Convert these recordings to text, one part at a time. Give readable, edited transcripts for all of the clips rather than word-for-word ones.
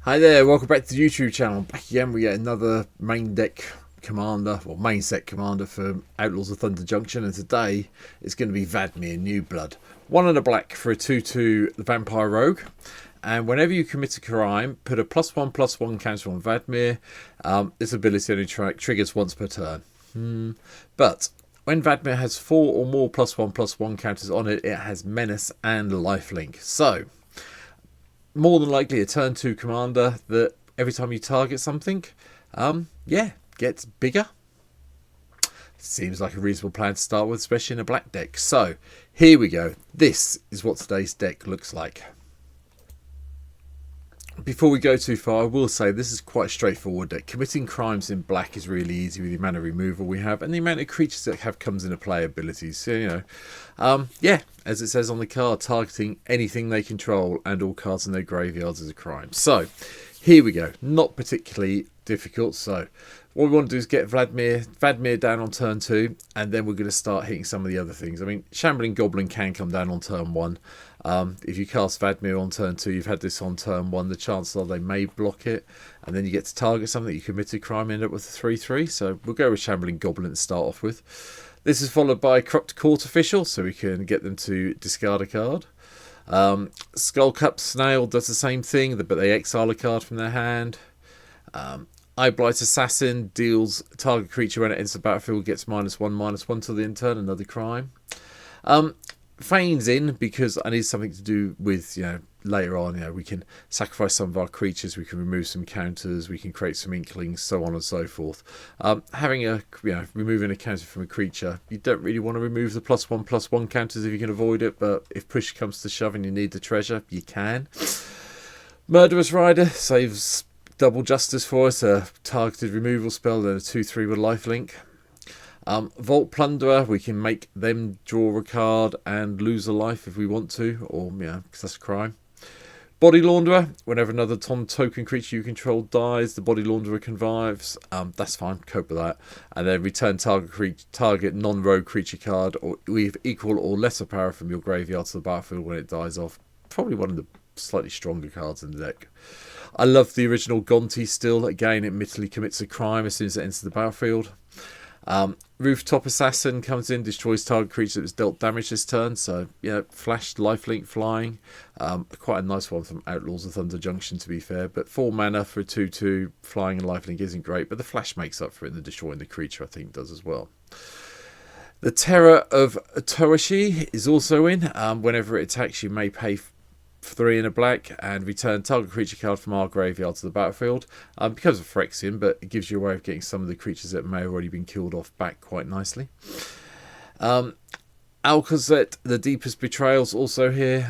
Hi there, welcome back to the YouTube channel. Back again, we get another main deck commander, or main set commander for Outlaws of Thunder Junction, and today it's going to be Vadmir, New Blood. 1 and a black for a 2/2 Vampire Rogue, and whenever you commit a crime, put a +1/+1 counter on Vadmir. This ability only triggers once per turn. But when Vadmir has 4 or more +1/+1 counters on it, it has Menace and Lifelink. So more than likely a turn 2 commander that every time you target something, gets bigger. Seems like a reasonable plan to start with, especially in a black deck. So here we go. This is what today's deck looks like. Before we go too far, I will say this is quite a straightforward deck. Committing crimes in black is really easy with the amount of removal we have and the amount of creatures that have comes into play abilities. So, as it says on the card, targeting anything they control and all cards in their graveyards is a crime. So here we go. Not particularly difficult. So what we want to do is get Vadmir down on turn 2, and then we're going to start hitting some of the other things. I mean, Shambling Goblin can come down on turn 1. If you cast Vadmir on turn 2, you've had this on turn 1, the chances are they may block it, and then you get to target something that you committed crime and end up with a 3/3. So we'll go with Shambling Goblin to start off with. This is followed by Corrupt Court Official, so we can get them to discard a card. Skullcap Snail does the same thing, but they exile a card from their hand. Eyeblight Assassin deals target creature when it enters the battlefield gets -1/-1 till the end turn, another crime. Feigns in because I need something to do with, later on, we can sacrifice some of our creatures, we can remove some counters, we can create some inklings, so on and so forth. Removing a counter from a creature, you don't really want to remove the +1/+1 counters if you can avoid it, but if push comes to shove and you need the treasure, you can. Murderous Rider saves double justice for us, a targeted removal spell and a 2/3 with lifelink. Vault Plunderer, we can make them draw a card and lose a life if we want to, or because that's a crime. Body Launderer, whenever another token creature you control dies, the Body Launderer convives. That's fine, cope with that. And then return target non-rogue creature card or with equal or lesser power from your graveyard to the battlefield when it dies off. Probably one of the slightly stronger cards in the deck. I love the original Gonti still. Again, it admittedly commits a crime as soon as it enters the battlefield. Rooftop Assassin comes in, destroys target creature that was dealt damage this turn. So, flash, lifelink, flying. Quite a nice one from Outlaws of Thunder Junction, to be fair. But 4 mana for a 2/2, flying and lifelink isn't great. But the flash makes up for it, and the destroying the creature, I think, does as well. The Terror of Toashi is also in. Whenever it attacks, you may pay 3 and a black and return target creature card from our graveyard to the battlefield. Because of Phyrexian, but it gives you a way of getting some of the creatures that may have already been killed off back quite nicely. Alcazet, the Deepest Betrayal's also here.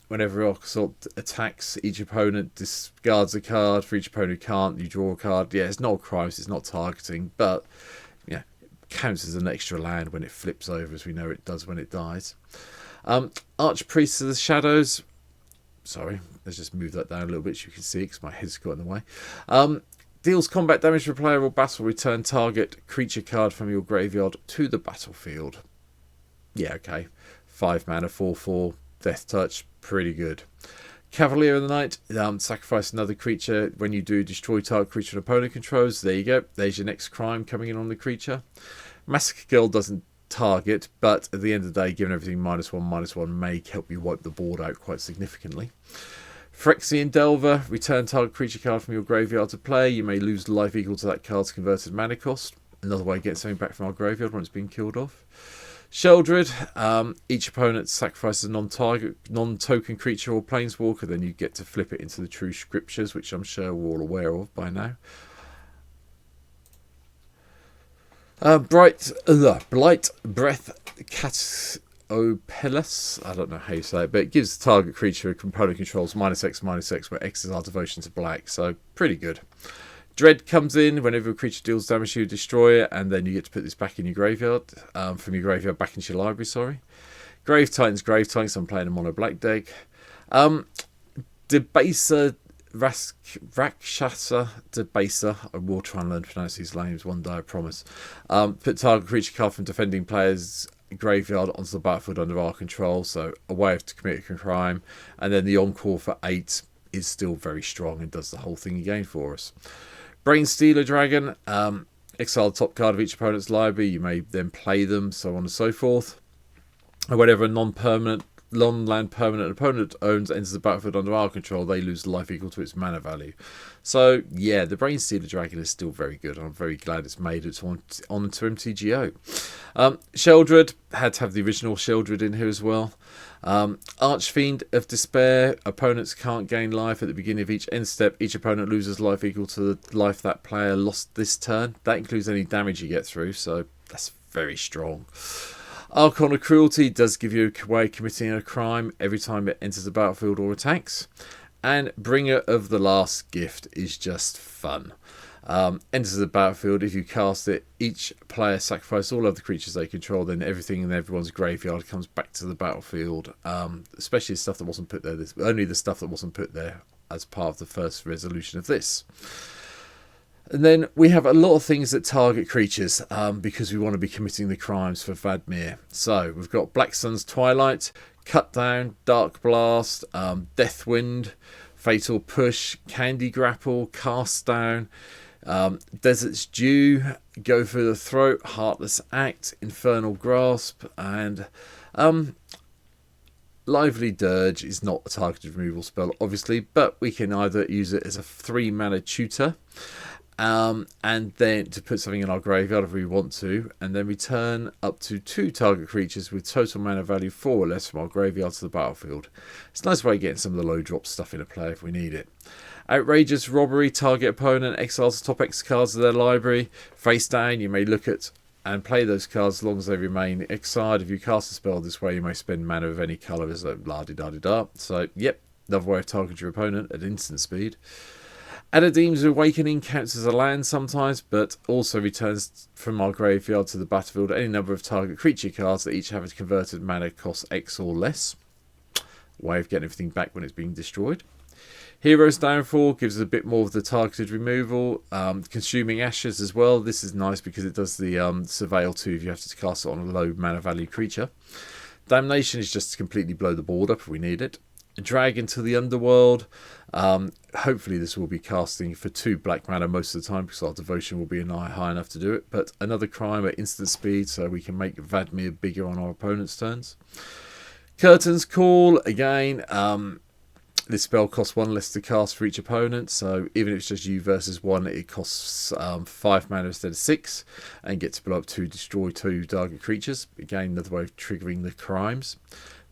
Whenever Alcazet attacks, each opponent discards a card. For each opponent who can't, you draw a card. Yeah, it's not crimes, it's not targeting, but it counts as an extra land when it flips over, as we know it does when it dies. Archpriest of the Shadows. Sorry, let's just move that down a little bit so you can see because my head's got in the way. Deals combat damage for player or battle. Return target creature card from your graveyard to the battlefield. Yeah, okay. 5 mana, 4/4, Death Touch, pretty good. Cavalier of the Night, sacrifice another creature. When you do, destroy target creature an opponent controls. There you go. There's your next crime coming in on the creature. Massacre Girl doesn't target, but at the end of the day, given everything -1/-1 may help you wipe the board out quite significantly. Phyrexian Delver, return target creature card from your graveyard to play. You may lose life equal to that card's converted mana cost. Another way of getting something back from our graveyard when it's been killed off. Sheldred, each opponent sacrifices a non-token creature or planeswalker, then you get to flip it into the True Scriptures, which I'm sure we're all aware of by now. Blight Breath Catopelus. I don't know how you say it, but it gives the target creature a component controls -X/-X, where X is our devotion to black. So pretty good. Dread comes in whenever a creature deals damage, you destroy it, and then you get to put this back in your graveyard, from your graveyard back into your library. Sorry. Grave Titans. I'm playing a mono black deck. Debaser. Rakshasa Debaser. I will try and learn to pronounce these names one day, I promise. Put target creature card from defending players' graveyard onto the battlefield under our control. So a way to commit a crime. And then the Encore for 8. is still very strong and does the whole thing again for us. Brain Stealer Dragon, exile the top card of each opponent's library. You may then play them, so on and so forth. And whenever a non-land permanent opponent owns enters the battlefield under our control, they lose life equal to its mana value. So yeah, the Brain Stealer Dragon is still very good. I'm very glad it's made it onto MTGO. Sheldred, had to have the original Sheldred in here as well. Archfiend of Despair, opponents can't gain life at the beginning of each end step. Each opponent loses life equal to the life that player lost this turn. That includes any damage you get through, so that's very strong. Archon of Cruelty does give you a way of committing a crime every time it enters the battlefield or attacks. And Bringer of the Last Gift is just fun. Enters the battlefield. If you cast it, each player sacrifices all of the creatures they control, then everything in everyone's graveyard comes back to the battlefield. Especially the stuff that wasn't put there. Only the stuff that wasn't put there as part of the first resolution of this. And then we have a lot of things that target creatures because we want to be committing the crimes for Vadmir. So we've got Black Sun's Twilight, Cut Down, Dark Blast, Deathwind, Fatal Push, Candy Grapple, Cast Down, Desert's Dew, Go for the Throat, Heartless Act, Infernal Grasp, and Lively Dirge is not a targeted removal spell, obviously, but we can either use it as a 3-mana tutor, and then to put something in our graveyard if we want to, and then return up to 2 target creatures with total mana value 4 or less from our graveyard to the battlefield. It's a nice way of getting some of the low drop stuff into play if we need it. Outrageous Robbery, target opponent exiles the top X cards of their library. Face down, you may look at and play those cards as long as they remain exiled. If you cast a spell this way, you may spend mana of any colour as a la-di-da-di-da. So, yep, another way of targeting your opponent at instant speed. Adadim's Awakening counts as a land sometimes, but also returns from our graveyard to the battlefield any number of target creature cards that each have a converted mana cost X or less. Way of getting everything back when it's being destroyed. Hero's Downfall gives us a bit more of the targeted removal. Consuming Ashes as well. This is nice because it does the Surveil too if you have to cast it on a low mana value creature. Damnation is just to completely blow the board up if we need it. Drag into the Underworld. Hopefully this will be casting for 2 black mana most of the time because our devotion will be high enough to do it. But another crime at instant speed so we can make Vadmir bigger on our opponent's turns. Curtain's Call, again, this spell costs 1 less to cast for each opponent, so even if it's just you versus 1, it costs 5 mana instead of 6, and get to blow up 2, destroy 2 target creatures. Again, another way of triggering the crimes.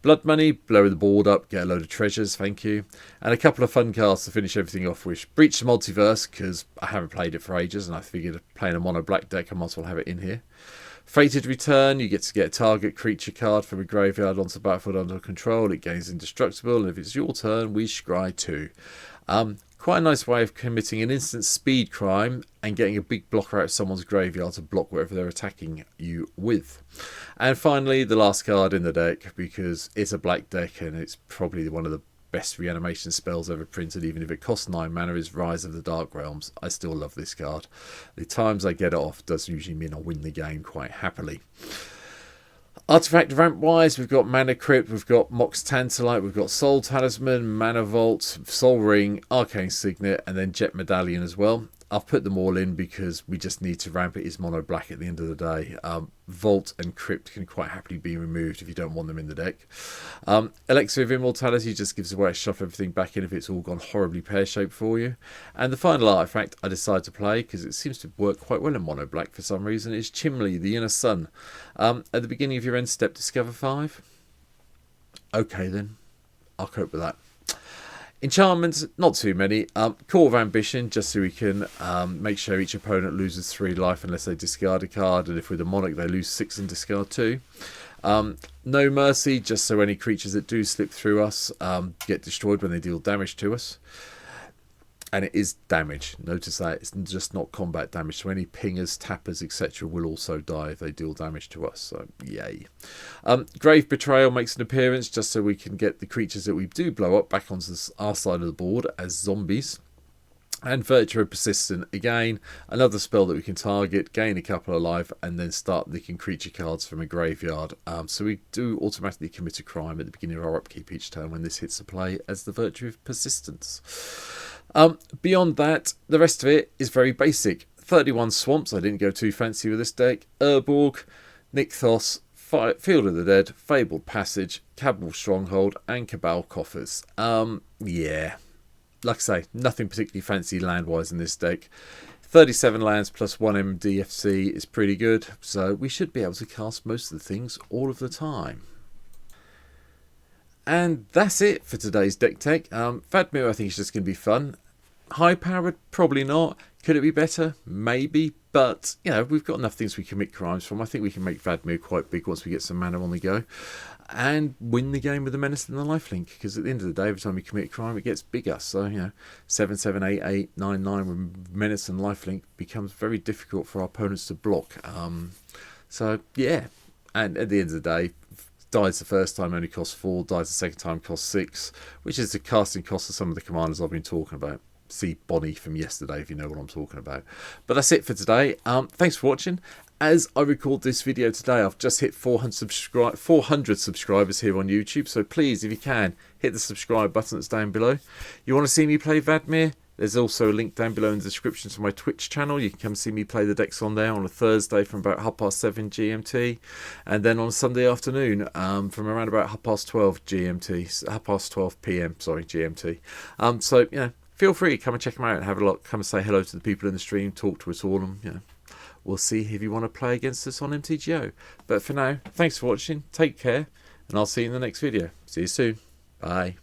Blood Money, blow the board up, get a load of treasures, thank you. And a couple of fun cards to finish everything off with. Breach the Multiverse, because I haven't played it for ages, and I figured playing a mono black deck, I might as well have it in here. Fated Return, you get to get a target creature card from a graveyard onto the battlefield under control. It gains indestructible, and if it's your turn, we scry 2. Quite a nice way of committing an instant speed crime and getting a big blocker out of someone's graveyard to block whatever they're attacking you with. And finally, the last card in the deck, because it's a black deck and it's probably one of the best reanimation spells ever printed, even if it costs 9 mana, is Rise of the Dark Realms. I still love this card. The times I get it off does usually mean I win the game quite happily. Artifact ramp wise, we've got Mana Crypt, we've got Mox Tantalite, we've got Soul Talisman, Mana Vault, Soul Ring, Arcane Signet, and then Jet Medallion as well. I've put them all in because we just need to ramp it. It's mono black at the end of the day. Vault and Crypt can quite happily be removed if you don't want them in the deck. Elixir of Immortality just gives a way to shove everything back in if it's all gone horribly pear-shaped for you. And the final artifact I decided to play, because it seems to work quite well in mono black for some reason, is Chimley, the Inner Sun. At the beginning of your end step, discover 5. Okay then, I'll cope with that. Enchantments, not too many. Core of Ambition, just so we can make sure each opponent loses 3 life unless they discard a card, and if with a Monarch they lose 6 and discard 2. No Mercy, just so any creatures that do slip through us get destroyed when they deal damage to us. And it is damage. Notice that it's just not combat damage. So any pingers, tappers, etc. will also die if they deal damage to us. So yay. Grave Betrayal makes an appearance just so we can get the creatures that we do blow up back onto our side of the board as zombies. And Virtue Persistent, again, another spell that we can target, gain a couple of life, and then start nicking creature cards from a graveyard. So we do automatically commit a crime at the beginning of our upkeep each turn when this hits the play as the Virtue of Persistence. Beyond that, the rest of it is very basic. 31 Swamps, I didn't go too fancy with this deck. Urborg, Nykthos, Field of the Dead, Fabled Passage, Cabal Stronghold, and Cabal Coffers. Yeah. Like I say, nothing particularly fancy land-wise in this deck. 37 lands plus 1 MDFC is pretty good, so we should be able to cast most of the things all of the time. And that's it for today's deck tech. Vadmir, I think, is just going to be fun. High-powered? Probably not. Could it be better? Maybe. But, you know, we've got enough things we commit crimes from. I think we can make Vadmir quite big once we get some mana on the go. And win the game with the Menace and the Lifelink. Because at the end of the day, every time we commit a crime, it gets bigger. So, you know, 7, 7, 8, 8, 9, 9 with Menace and Lifelink becomes very difficult for our opponents to block. So, yeah. And at the end of the day, dies the first time, only costs 4. Dies the second time, costs 6. Which is the casting cost of some of the commanders I've been talking about. See Bonnie from yesterday if you know what I'm talking about. But that's it for today. Thanks for watching. As I record this video today, I've just hit 400 subscribers here on YouTube. So please, if you can, hit the subscribe button that's down below. You want to see me play Vadmir? There's also a link down below in the description to my Twitch channel. You can come see me play the decks on there on a Thursday from about 7:30 GMT. And then on a Sunday afternoon from around about 12:30 GMT. 12:30 PM, sorry, GMT. So, you know, feel free to come and check them out and have a look. Come and say hello to the people in the stream, talk to us all, and you know, we'll see if you want to play against us on MTGO. But for now, thanks for watching, take care, and I'll see you in the next video. See you soon. Bye.